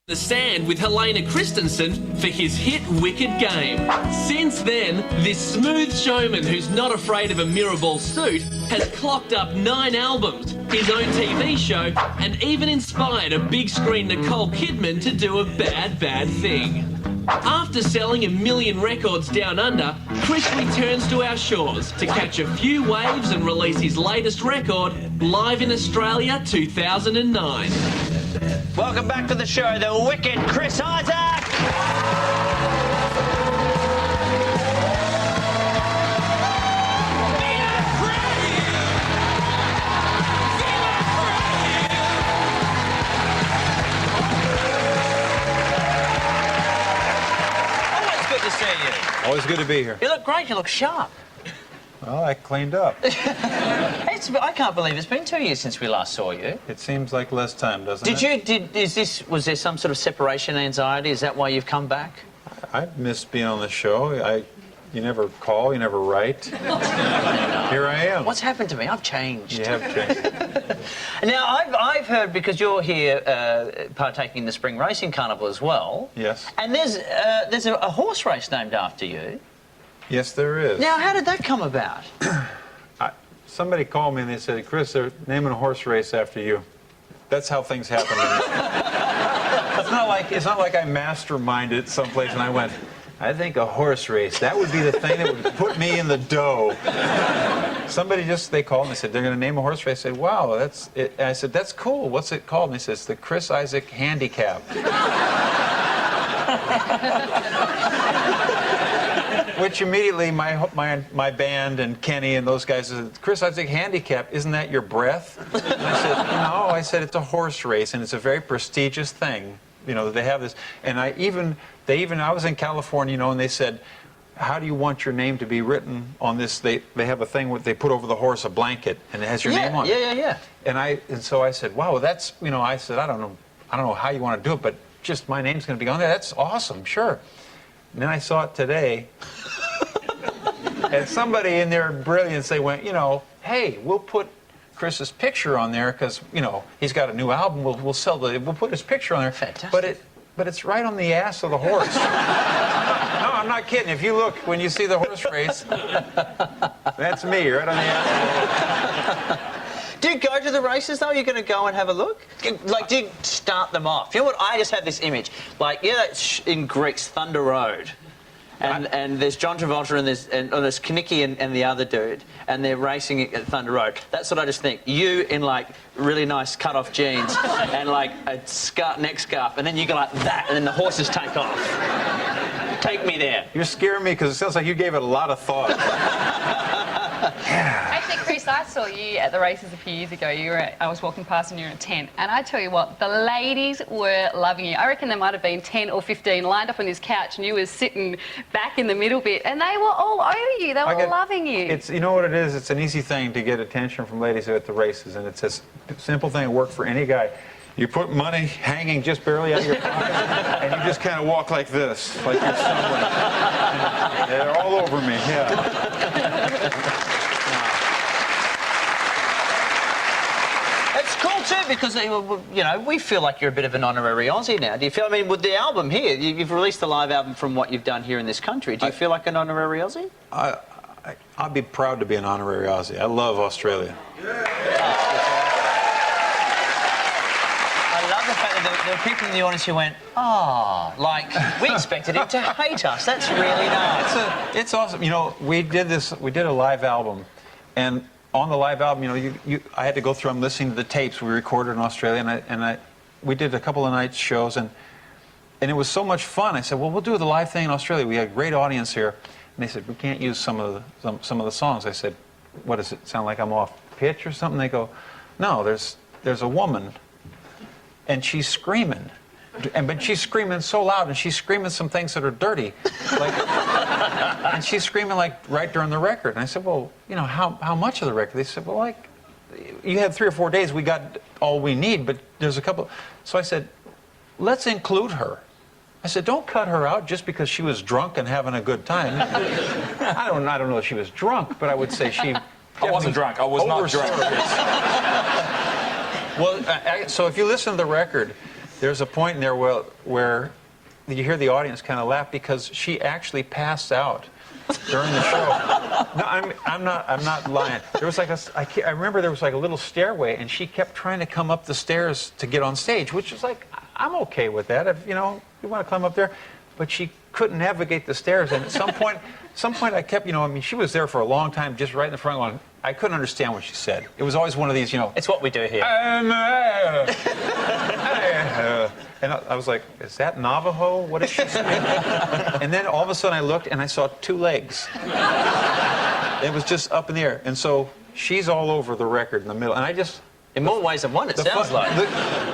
The stand with Helena Christensen for his hit Wicked Game. Since then, this smooth showman who's not afraid of a mirrorball suit has clocked up 9 albums, his own TV show, and even inspired a big screen Nicole Kidman to do a bad thing. After selling 1 million records down under, Chris returns to our shores to catch a few waves and release his latest record, live in Australia 2009. Welcome back to the show, the wicked Chris Isaak! Always good to be here. You look great, you look sharp. Well, I cleaned up. I can't believe it's been 2 years since we last saw you. It seems like less time, doesn't it? Was there some sort of separation anxiety? Is that why you've come back? I missed being on the show. You never call, you never write. Here I am. What's happened to me? I've changed. You have changed. Now, I've heard, because you're here partaking in the Spring Racing Carnival as well. Yes. And there's a horse race named after you. Yes, there is. Now, how did that come about? Somebody called me and they said, Chris, they're naming a horse race after you. That's how things happen. It's not like I masterminded someplace and I went, I think a horse race, that would be the thing that would put me in the dough. They called and they said, they're going to name a horse race. I said, wow, that's it. And I said, that's cool. What's it called? And he says, the Chris Isaak Handicap. Which immediately my band and Kenny and those guys said, Chris Isaak Handicap, isn't that your breath? And I said, no. I said, it's a horse race and it's a very prestigious thing. You know, they have this, and I was in California, you know, and they said, how do you want your name to be written on this? They have a thing where they put over the horse a blanket, and it has your name on it. Yeah. And so I said, wow, that's, you know, I said, I don't know how you want to do it, but just my name's going to be on there. That's awesome, sure. And then I saw it today, and somebody in their brilliance, they went, you know, hey, we'll put Chris's picture on there because, you know, he's got a new album. We'll put his picture on there. Fantastic. But it's right on the ass of the horse. No, I'm not kidding. If you look, when you see the horse race, that's me, right on the ass of the horse. Do you go to the races, though? You're going to go and have a look? Like, do you start them off? You know what? I just have this image. Like, that's in Greece, Thunder Road. And there's John Travolta and there's Kinnicky and the other dude, and they're racing at Thunder Road. That's what I just think. You in, like, really nice cut-off jeans and, like, a neck scarf, and then you go like that, and then the horses take off. Take me there. You're scaring me because it sounds like you gave it a lot of thought. Actually, Chris, I saw you at the races a few years ago. I was walking past and you were in a tent, and I tell you what, the ladies were loving you. I reckon there might have been 10 or 15 lined up on this couch, and you were sitting back in the middle bit, and they were all over you. They were loving you. You know what it is? It's an easy thing to get attention from ladies at the races, and it's a simple thing that worked for any guy. You put money hanging just barely out of your pocket, and you just kind of walk like this, like you're somebody. They're all over me, yeah. It's cool too because, you know, we feel like you're a bit of an honorary Aussie now. Do you feel, I mean, with the album here, you've released a live album from what you've done here in this country. Do you feel like an honorary Aussie? I'd be proud to be an honorary Aussie. I love Australia. I love the fact that there were people in the audience who went, oh, like, we expected him to hate us. That's really nice. It's awesome. You know, we did a live album, and on the live album, you know, I had to go through, I'm listening to the tapes we recorded in Australia, and we did a couple of nights shows, and it was so much fun. I said, well, we'll do the live thing in Australia. We had a great audience here. And they said, we can't use some of the songs. I said, what does it sound like I'm off pitch or something? They go, no, there's a woman, and she's screaming. But she's screaming so loud, and she's screaming some things that are dirty. And she's screaming, like, right during the record. And I said, well, you know, how much of the record? They said, well, like, you had 3 or 4 days. We got all we need, but there's a couple. So I said, let's include her. I said, don't cut her out just because she was drunk and having a good time. I don't know if she was drunk, but I would say she... I wasn't drunk. I was not drunk. Well, so if you listen to the record, there's a point in there where you hear the audience kind of laugh because she actually passed out during the show. No, I'm not lying. There was like I remember there was like a little stairway, and she kept trying to come up the stairs to get on stage, which is like, I'm okay with that. If, you know, you want to climb up there, but she couldn't navigate the stairs. And at some point I kept, you know, I mean, she was there for a long time, just right in the front line. I couldn't understand what she said. It was always one of these, you know. It's what we do here. And I was like, is that Navajo? What is she saying? And then all of a sudden I looked and I saw 2 legs. It was just up in the air. And so she's all over the record in the middle. And I just... In more ways than one, it sounds like.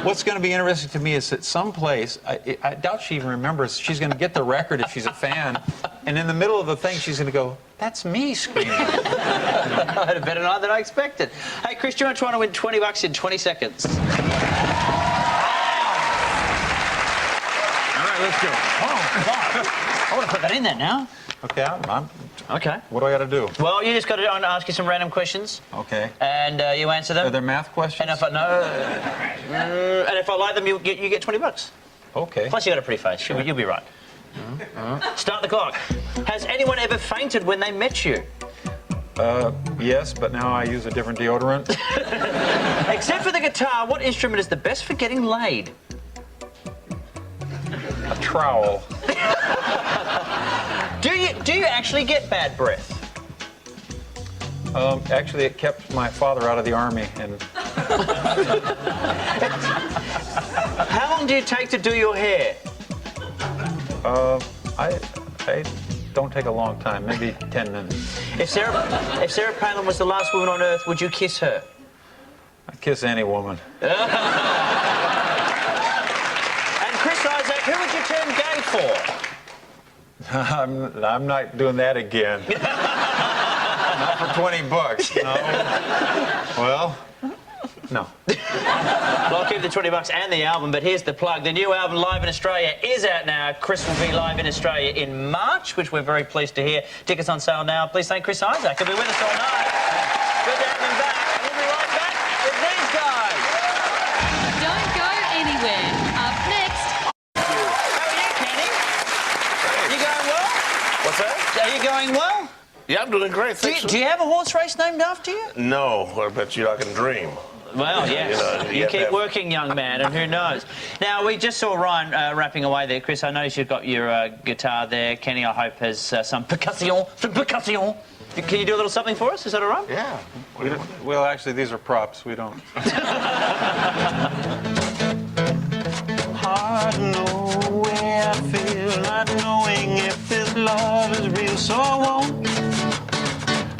What's going to be interesting to me is that someplace, I doubt she even remembers, she's going to get the record if she's a fan, and in the middle of the thing, she's going to go, that's me screaming. I had a better night than I expected. Hey, Chris, do you want to try to win $20 in 20 seconds? All right, let's go. Oh, I want to put that in there now. Okay, Okay. what do I got to do? Well, you just got to ask you some random questions. Okay. And you answer them. Are there math questions? And if I and if I like them, you get $20. Okay. Plus, you got a pretty face. You'll be right. Start the clock. Has anyone ever fainted when they met you? Yes, but now I use a different deodorant. Except for the guitar, what instrument is the best for getting laid? A trowel. Do you actually get bad breath? Actually, it kept my father out of the army, and How long do you take to do your hair? I don't take a long time, maybe 10 minutes. If Sarah Palin was the last woman on Earth, would you kiss her? I kiss any woman. And Chris Isaak, who would you turn gay for? I'm not doing that again. Not for $20, no. Well, no. Well, I'll keep the $20 and the album, but here's the plug. The new album, Live in Australia, is out now. Chris will be live in Australia in March, which we're very pleased to hear. Tickets on sale now. Please thank Chris Isaak. He'll be with us all night. Good to have him back. We'll be right back with these guys. Don't go anywhere. Up next. How are you, Kenny? You going well? What's that? Are you going well? Yeah, I'm doing great. Do you have a horse race named after you? No, I bet you I can dream. Well, yes. You keep working, young man, and who knows. Now, we just saw Ryan rapping away there. Chris, I noticed you've got your guitar there. Kenny, I hope, has some percussion. Can you do a little something for us? Is that all right? Yeah. Well, actually, these are props. We don't. Hard to know where I feel, not knowing if this love is real, so I won't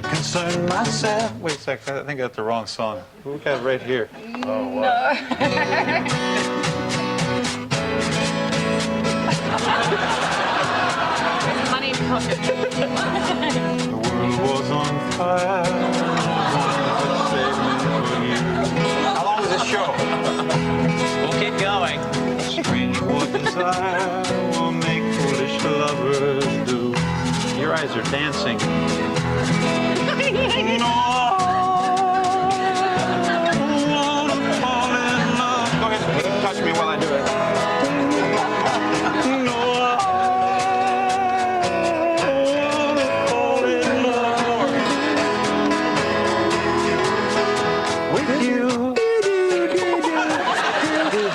concern myself. Wait a sec, I think I got the wrong song. We got it right here. Oh, wow. Money in pocket. The world was on fire. How long is this show? We'll keep going. Strange what desire will make foolish lovers do. Your eyes are dancing. No, fall in love. Go ahead, touch me while I do it. No, fall in love with you.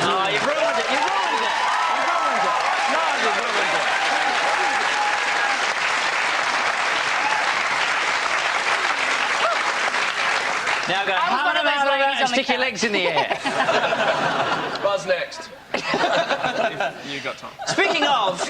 Oh, you ruined it. You ruined it. No, you ruined it. Now go I was one of those ladies on and the stick your couch. legs in the air. Buzz next. You got time. Speaking of...